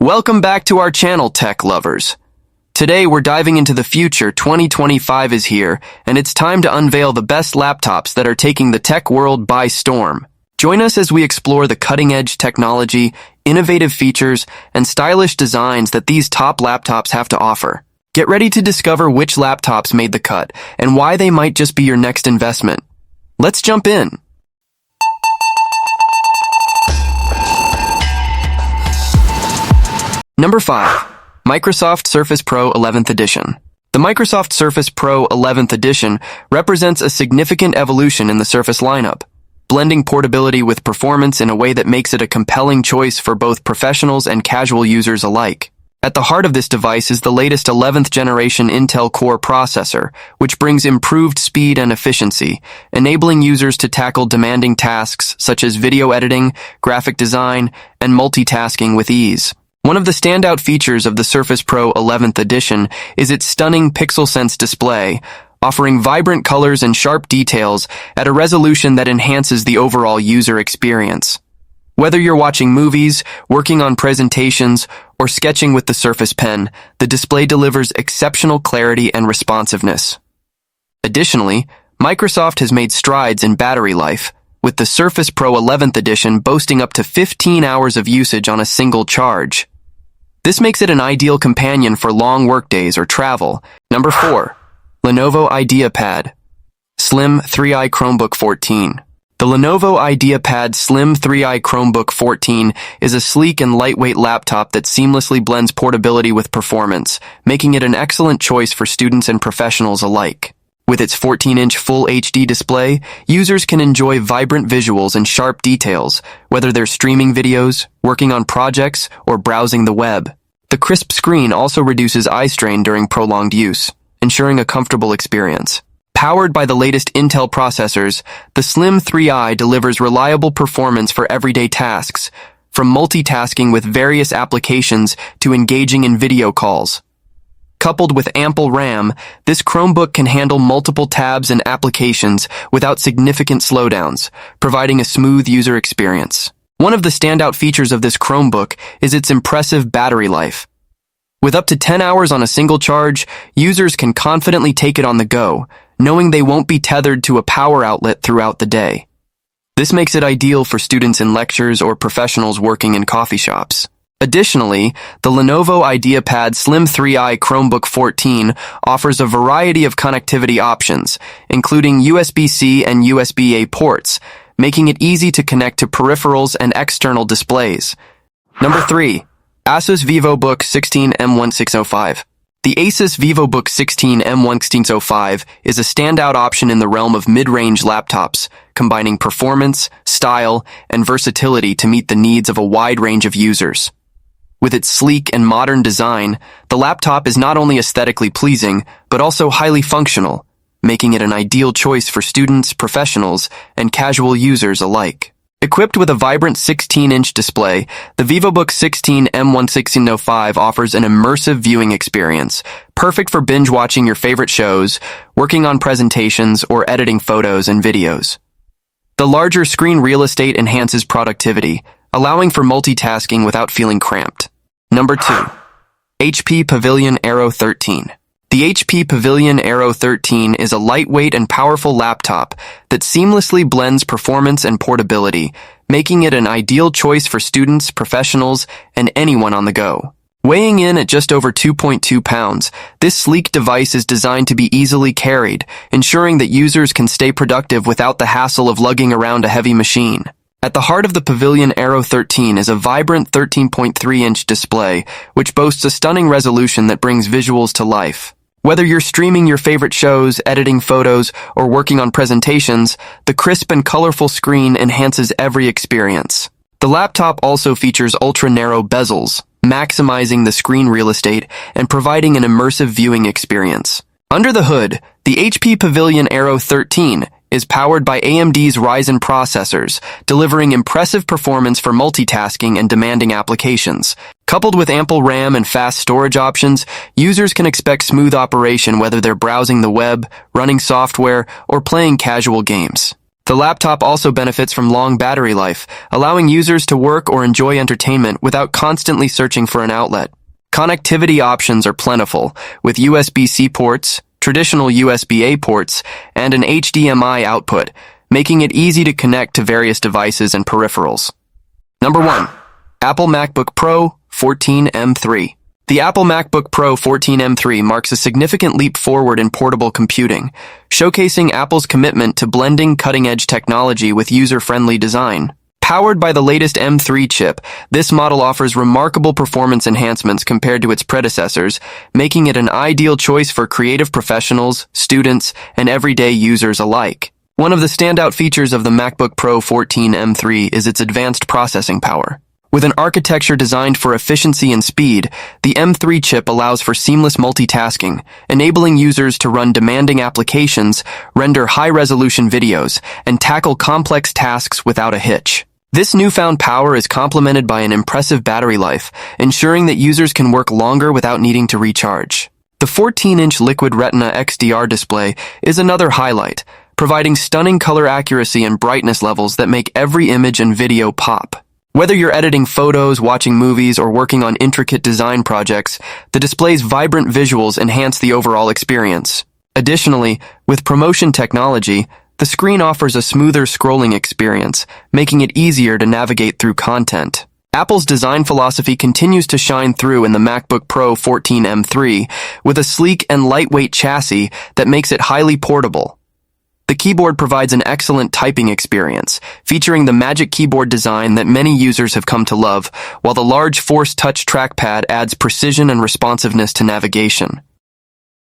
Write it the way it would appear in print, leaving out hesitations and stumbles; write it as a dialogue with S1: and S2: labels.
S1: Welcome back to our channel, tech lovers. Today we're diving into the future. 2025 is here, and it's time to unveil the best laptops that are taking the tech world by storm. Join us as we explore the cutting-edge technology, innovative features, and stylish designs that these top laptops have to offer. Get ready to discover which laptops made the cut and why they might just be your next investment. Let's jump in. Number 5. Microsoft Surface Pro 11th Edition. The Microsoft Surface Pro 11th Edition represents a significant evolution in the Surface lineup, blending portability with performance in a way that makes it a compelling choice for both professionals and casual users alike. At the heart of this device is the latest 11th generation Intel Core processor, which brings improved speed and efficiency, enabling users to tackle demanding tasks such as video editing, graphic design, and multitasking with ease. One of the standout features of the Surface Pro 11th Edition is its stunning PixelSense display, offering vibrant colors and sharp details at a resolution that enhances the overall user experience. Whether you're watching movies, working on presentations, or sketching with the Surface Pen, the display delivers exceptional clarity and responsiveness. Additionally, Microsoft has made strides in battery life, with the Surface Pro 11th Edition boasting up to 15 hours of usage on a single charge. This makes it an ideal companion for long workdays or travel. Number 4. Lenovo IdeaPad Slim 3i Chromebook 14. The Lenovo IdeaPad Slim 3i Chromebook 14 is a sleek and lightweight laptop that seamlessly blends portability with performance, making it an excellent choice for students and professionals alike. With its 14-inch Full HD display, users can enjoy vibrant visuals and sharp details, whether they're streaming videos, working on projects, or browsing the web. The crisp screen also reduces eye strain during prolonged use, ensuring a comfortable experience. Powered by the latest Intel processors, the Slim 3i delivers reliable performance for everyday tasks, from multitasking with various applications to engaging in video calls. Coupled with ample RAM, this Chromebook can handle multiple tabs and applications without significant slowdowns, providing a smooth user experience. One of the standout features of this Chromebook is its impressive battery life. With up to 10 hours on a single charge, users can confidently take it on the go, knowing they won't be tethered to a power outlet throughout the day. This makes it ideal for students in lectures or professionals working in coffee shops. Additionally, the Lenovo IdeaPad Slim 3i Chromebook 14 offers a variety of connectivity options, including USB-C and USB-A ports, making it easy to connect to peripherals and external displays. Number 3. Asus VivoBook 16 M1605. The Asus VivoBook 16 M1605 is a standout option in the realm of mid-range laptops, combining performance, style, and versatility to meet the needs of a wide range of users. With its sleek and modern design, the laptop is not only aesthetically pleasing, but also highly functional, making it an ideal choice for students, professionals, and casual users alike. Equipped with a vibrant 16-inch display, the VivoBook 16 M1605 offers an immersive viewing experience, perfect for binge-watching your favorite shows, working on presentations, or editing photos and videos. The larger screen real estate enhances productivity, allowing for multitasking without feeling cramped. Number 2. HP Pavilion Aero 13. The HP Pavilion Aero 13 is a lightweight and powerful laptop that seamlessly blends performance and portability, making it an ideal choice for students, professionals, and anyone on the go. Weighing in at just over 2.2 pounds, this sleek device is designed to be easily carried, ensuring that users can stay productive without the hassle of lugging around a heavy machine. At the heart of the Pavilion Aero 13 is a vibrant 13.3-inch display, which boasts a stunning resolution that brings visuals to life. Whether you're streaming your favorite shows, editing photos, or working on presentations, the crisp and colorful screen enhances every experience. The laptop also features ultra-narrow bezels, maximizing the screen real estate and providing an immersive viewing experience. Under the hood, the HP Pavilion Aero 13 is powered by AMD's Ryzen processors, delivering impressive performance for multitasking and demanding applications. Coupled with ample RAM and fast storage options, users can expect smooth operation whether they're browsing the web, running software, or playing casual games. The laptop also benefits from long battery life, allowing users to work or enjoy entertainment without constantly searching for an outlet. Connectivity options are plentiful, with USB-C ports, traditional USB-A ports, and an HDMI output, making it easy to connect to various devices and peripherals. Number 1. Apple MacBook Pro 14M3. The Apple MacBook Pro 14M3 marks a significant leap forward in portable computing, showcasing Apple's commitment to blending cutting-edge technology with user-friendly design. Powered by the latest M3 chip, this model offers remarkable performance enhancements compared to its predecessors, making it an ideal choice for creative professionals, students, and everyday users alike. One of the standout features of the MacBook Pro 14M3 is its advanced processing power. With an architecture designed for efficiency and speed, the M3 chip allows for seamless multitasking, enabling users to run demanding applications, render high-resolution videos, and tackle complex tasks without a hitch. This newfound power is complemented by an impressive battery life, ensuring that users can work longer without needing to recharge. The 14-inch Liquid Retina XDR display is another highlight, providing stunning color accuracy and brightness levels that make every image and video pop. Whether you're editing photos, watching movies, or working on intricate design projects, the display's vibrant visuals enhance the overall experience. Additionally, with ProMotion technology, the screen offers a smoother scrolling experience, making it easier to navigate through content. Apple's design philosophy continues to shine through in the MacBook Pro 14M3, with a sleek and lightweight chassis that makes it highly portable. The keyboard provides an excellent typing experience, featuring the Magic Keyboard design that many users have come to love, while the large Force Touch trackpad adds precision and responsiveness to navigation.